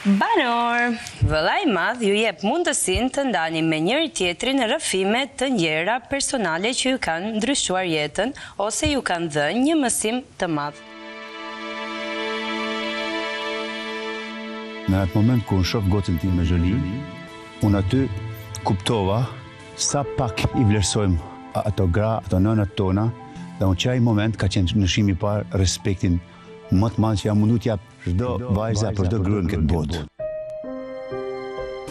Banor, vëllai madh ju jep mundësinë të ndani me njëri tjetrin rrëfime të ndjera personale që ju kanë ndryshuar jetën ose ju kanë dhënë një mësim të madh. Në atë moment ku unë shoh gocën time Zholi, unë aty kuptova sa pak i vlerësojmë ato gra, ato nënat tona, dhe unë që ai moment ka qenë nëshimi i parë respektin më të madh që jam mundu t'jap çdo vajza për çdo grua në këtë botë.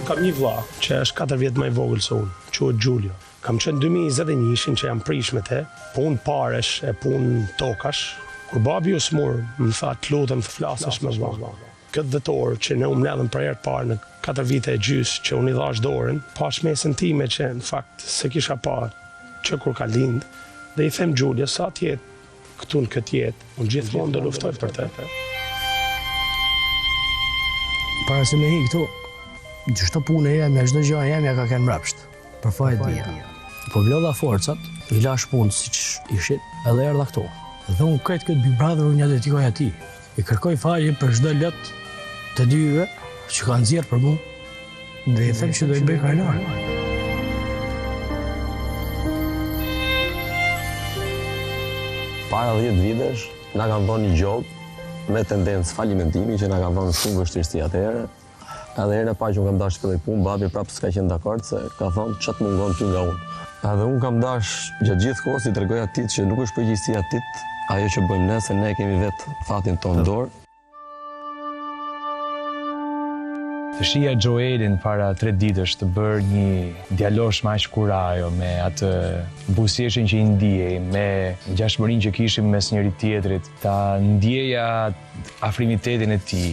Kam një vlla që është 4 vjet më i vogël se unë, quhet Giulio. Kam qenë 2021 që jam prish me te, punë paresh e punë tokash. Kur babi u smur, më tha të lutem të flasësh me vlla. Këtë vetor që ne u mbledhëm për herë të parë në 4 vite e gjys që unë i dhash dorën, pash mesën time që në fakt se kisha parë që kur ka lind, dhe i them Giulio sa t'jetë këtu në këtë jetë, unë gjithmonë do luftoj për te. Para se me hi këtu, çdo punë jemi, çdo gjë jemi ka kanë mbrapsht, për fajt mia. Po vlodha forcat, i lash punë siç ishin, edhe erdha këtu. Dhe unë këtë Big Brother unë ja dedikoj atij. I kërkoj falje për çdo lot të dyve që kanë nxjerr për mua, dhe i them që do i bëj kajlar. Para 10 vitesh, na kanë dhënë një job me tendencë falimentimi që na kanë dhënë shumë vështirësi atëherë. Edhe herën e parë që unë kam dashur të filloj punë, babi prapë s'ka qenë dakord se ka thonë çat mungon ty nga unë. Edhe unë kam dashur gjatë gjithë kohës i tregoj atit që nuk është përgjegjësia atit ajo që bëjmë ne, se ne kemi vetë fatin tonë dorë. Të shija Joelin para 3 ditësh të bërë një djalosh me aq kurajo, me atë buzëqeshjen që i ndiej, me ngjashmërinë që kishim mes njëri tjetrit, ta ndjeja afrimitetin e tij,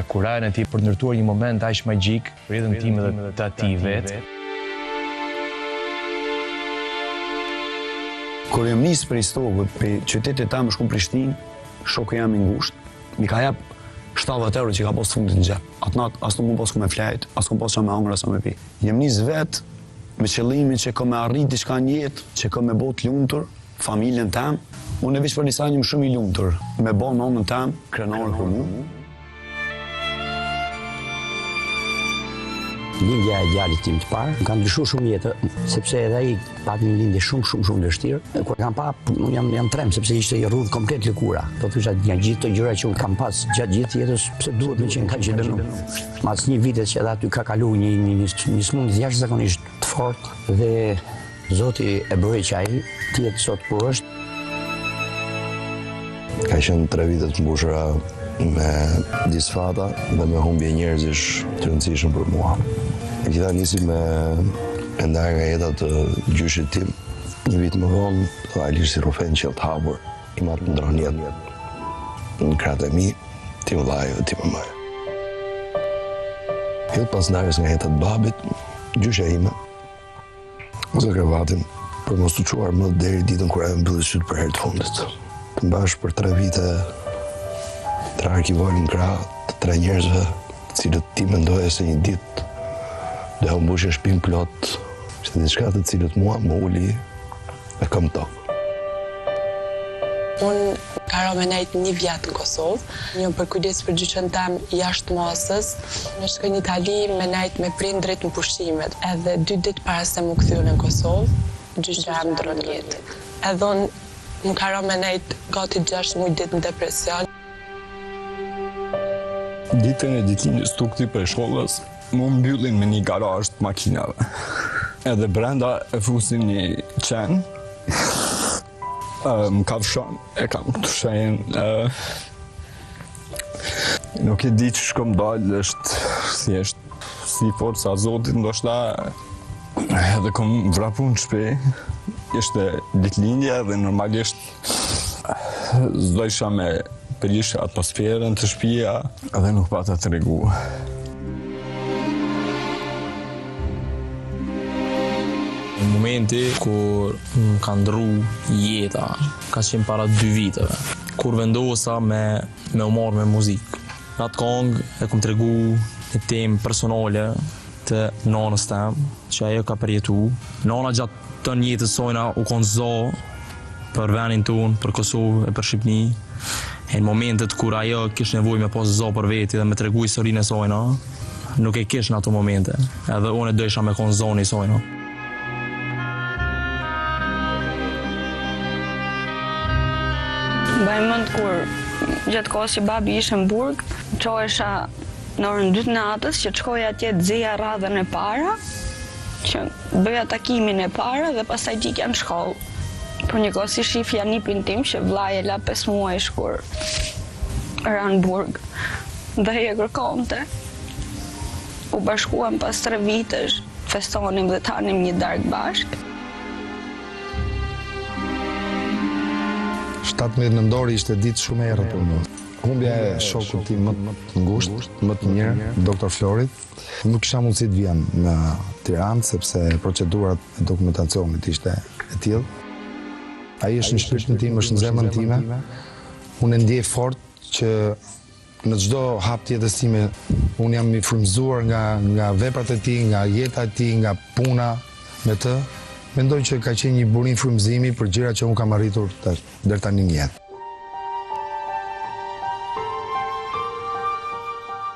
kurajon e tij për të ndërtuar një moment aq magjik për jetën time dhe të atij vetë. Kur jam nisë për Istokut, për qytetit tamë shku në Prishtinë, shoku jam i ngushtë, mi ka jap 70 euro që ka posë fundit në gjep. Atë natë, asë nuk më posë ku me flajt, asë nuk posë që me hangër, asë me pi. Jem njës vetë me qëllimin që ka me arrit diçka në jetë, që ka me bot lumtur, familjen tem. Unë e vishë për njësa njëm shumë i lumtur, me bo nënën tem, krenarë për mu. Lindja e djalit tim të parë, kam ndryshuar shumë jetë, sepse edhe ai pati një lindje shumë vështirë. Kur kam pa, unë jam trem, sepse ishte i rrudh komplet lëkura. Do thosha nga gjithë të gjëra që unë kam pas gjatë gjithë jetës, pse duhet me qenë kaq i dënuar. Mas një vitet që edhe aty ka kaluar një smundje jashtëzakonisht të fortë dhe Zoti e bëri që ai të jetë sot ku është. Ka qenë 3 vite të mbushura me disfata dhe me humbje njerëzish të rëndësishëm për mua. E gjitha nisi me ndarë nga jeta të gjyshit tim. Një vit më vonë, realisht si rufen që të hapur, i marrë të ndronë jetë në kratë e mi, ti më lajë dhe ti më mëjë. Këtë pas ndarës nga jeta të babit, gjyshe ime, ose kravatin, për mos të quar më deri ditën kur e mbyllit sytë për herë të fundit. Të mbash për 3 vite, 3 arkivolin krah të 3 njerëzve, të cilët ti mendoje se një ditë dhe u mbushe shpinë plot, që diçka të cilët mua më uli e kam tokë. Unë ka ra me nejtë 1 vjetë në Kosovë, një për kujdes për gjyqën tem jashtë masës, në shkoj në Itali me nejtë me prindrit në pushimet, edhe 2 ditë para se më kthyu në Kosovë, gjyqë e më ndron jetë. Edhe unë më ka ra me nejtë gati 6 muaj ditë në depresion. Ditën e ditëlindjes tu këtij për shkollës, më mbyllin me një garazh të makinave. Edhe brenda e fusin një qenë, më kafshon, e kam të shenjë, nuk e di që shkom dalë, është thjesht si forca Zotit, ndoshta edhe kom vrapu në shtëpi, ishte ditëlindja dhe normalisht s'do isha me prish atmosferën të shtëpia dhe nuk pata të regu. Në momenti kur më ka ndru jeta, ka qenë para 2 viteve, kur vendosa me u marrë me muzikë. Në atë kongë e kom tregu një temë personale të nanës tem, që ajo ka përjetu. Nana gjatë të jetës sojna u konë zo për venin tonë, për Kosovë e për Shqipni. E në momentet kur ajo kish nevojë me pas zë për veti dhe me tregu historinë e saj, nuk e kish në ato momente. Edhe unë do isha me kon zoni i saj, Mbaj mend kur gjatë kohës që babi ishte në burg, çohesha në orën 2 të natës që të shkoja atje të zeja radhën e para, që bëja takimin e para dhe pastaj gjikja në shkollë. Por një kohë si shifja nipin tim që vllai e la 5 muaj kur ra në burg dhe e kërkonte. U bashkuam pas 3 vitesh, festonim dhe tanim një darkë bashkë. 17 nëntori ishte ditë shumë e errët për mua. Humbja e shokut tim më të ngushtë, më të mirë, Dr. Florit. Nuk kisha mundësi të vjen në Tiranë sepse procedurat e dokumentacionit ishte e tillë. Ai është në shpirtin tim, është në zemrën time. Unë e ndjej fort që në çdo hap të jetës time unë jam i frymëzuar nga veprat e tij, nga jeta e tij, nga puna me të. Mendoj që ka qenë një burim frymëzimi për gjëra që unë kam arritur deri tani në jetë.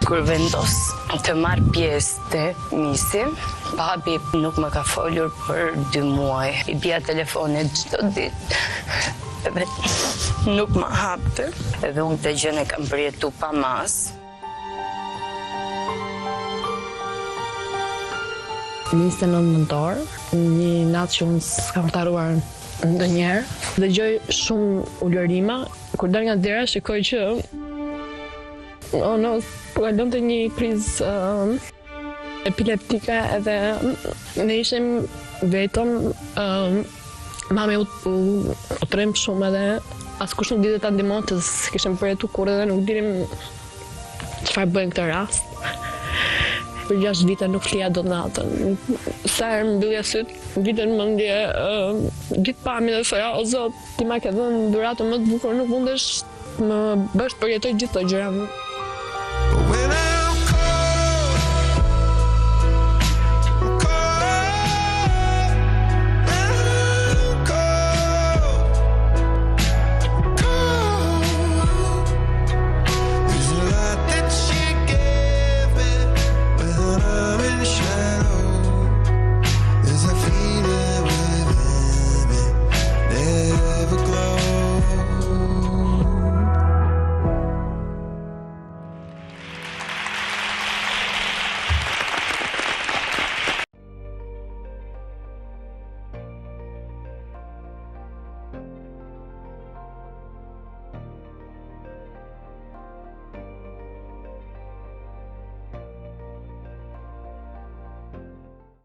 Kur vendos të marr pjesë te misi, babi nuk më ka folur për 2 muaj. I bia telefonit çdo ditë. Edhe nuk më hapte. Edhe unë të gjën e kam përjetu pa mas. 29 nëntor, një natë që unë s'kam taruar ndonjëherë. Dëgjoj shumë ulërima, kur dal nga dera shikoj që po kalonte një krizë epileptike edhe ne ishim vetëm, mami u trem shumë edhe askush nuk dinte ta ndihmonte, s'kishim përjetu kurrë edhe nuk dinim çfarë bëjmë këtë rast. Për 6 vite nuk flija dot natën. Sa herë mbyllja syt, vitën mendje, gjithë pamjen e thoja, o Zot, ti ma ke dhënë dhuratën më të bukur, nuk mundesh më bësh përjetoj gjithë këto gjëra.